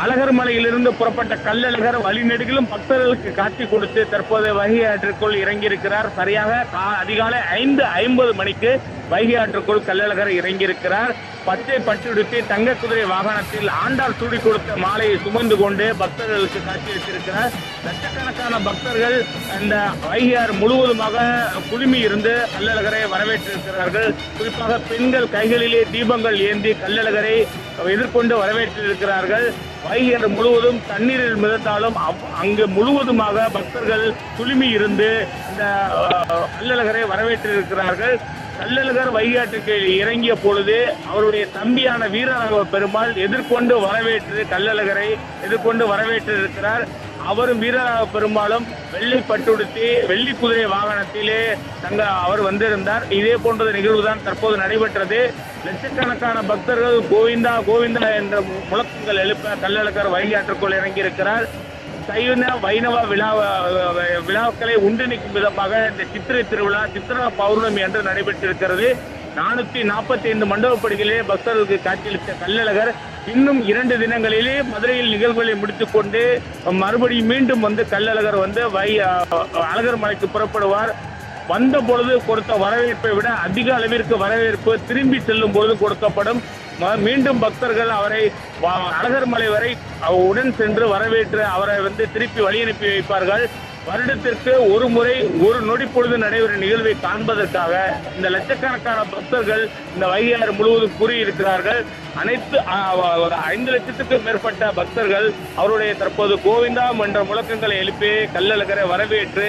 அழகர் மலையிலிருந்து புறப்பட்ட கள்ளழகர் வழிநெடுகிலும் பக்தர்களுக்கு காட்சி கொடுத்து தற்போது வைகை ஆற்றிற்குள் இறங்கியிருக்கிறார். சரியாக அதிகாலை 5:50 மணிக்கு வைகை ஆற்றுக்குள் கள்ளழகர் இறங்கியிருக்கிறார். பச்சை பட்டுடுத்தி தங்க குதிரை வாகனத்தில் ஆண்டார் சூடி கொடுத்த மாலையை சுமந்து கொண்டு பக்தர்களுக்கு காட்சியளித்திருக்கிறார். லட்சக்கணக்கான பக்தர்கள் இந்த வைகையார் முழுவதுமாக குழுமி இருந்து கள்ளழகரை வரவேற்றிருக்கிறார்கள். குறிப்பாக பெண்கள் கைகளிலே தீபங்கள் ஏந்தி கள்ளழகரை எதிர்கொண்டு வரவேற்றிருக்கிறார்கள். வைகையார் முழுவதும் தண்ணீரில் மிதந்தாலும் அங்கு முழுவதுமாக பக்தர்கள் குழுமி இருந்து இந்த கள்ளழகரை வரவேற்றிருக்கிறார்கள். கள்ளழகர் வைகையாற்றுக்கு இறங்கிய பொழுது அவருடைய தம்பியான வீரராகவ பெருமாள் எதிர்கொண்டு வரவேற்றிருக்கிறார். அவரும் வீரராக பெருமாளும் வெள்ளை பட்டுடுத்தி வெள்ளி குதிரை வாகனத்திலே அவர் வந்திருந்தார். இதே போன்ற நிகழ்வுதான் தற்போது நடைபெற்றது. லட்சக்கணக்கான பக்தர்கள் கோவிந்தா கோவிந்தா என்ற முழக்கங்கள் எழுப்ப கள்ளழகர் வைகையாற்றுக்குள் இறங்கியிருக்கிறார். சைவ வைணவ விழாக்களை ஒன்றிணைக்கும் விதமாக இந்த சித்திரை திருவிழா சித்திரா பௌர்ணமி என்று நடைபெற்றிருக்கிறது. 445 மண்டபப்படிகளிலே பக்தர்களுக்கு காட்சியளித்த கள்ளழகர் இன்னும் 2 தினங்களிலே மதுரையில் நிகழ்வுகளை முடித்துக் கொண்டு மறுபடியும் மீண்டும் கள்ளழகர் அழகர் மலைக்கு புறப்படுவார். வந்த பொழுது கொடுத்த வரவேற்பை விட அதிக அளவிற்கு வரவேற்பு திரும்பி செல்லும் பொழுது கொடுக்கப்படும். மீண்டும் பக்தர்கள் அவரை அழகர் மலை வரை உடன் சென்று வரவேற்று அவரை திருப்பி வழி அனுப்பி வைப்பார்கள். வருடத்திற்கு ஒரு முறை ஒரு நொடி பொழுது நடைபெறும் நிகழ்வை காண்பதற்காக இந்த லட்சக்கணக்கான பக்தர்கள் இந்த வைகையாறு முழுவதும் கூறியிருக்கிறார்கள். அனைத்து 5 லட்சத்துக்கும் மேற்பட்ட பக்தர்கள் அவருடைய தற்போது கோவிந்தா என்ற முழக்கங்களை எழுப்பி கள்ளழகரை வரவேற்று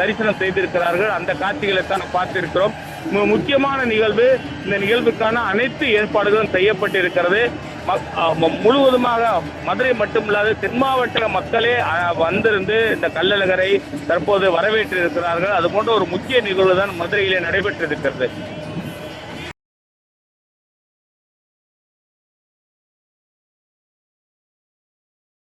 தரிசனம் செய்திருக்கிறார்கள். அந்த காட்சிகளை தான் பார்த்திருக்கிறோம். முக்கியமான நிகழ்வு. இந்த நிகழ்வுக்கான அனைத்து ஏற்பாடுகளும் செய்யப்பட்டிருக்கிறது. முழுவதுமாக மதுரை மட்டுமில்லாது தென் மாவட்ட மக்களே வந்திருந்து இந்த கள்ளழகரை தற்போது வரவேற்றிருக்கிறார்கள். அது போன்ற ஒரு முக்கிய நிகழ்வு தான் மதுரையிலே நடைபெற்றிருக்கிறது.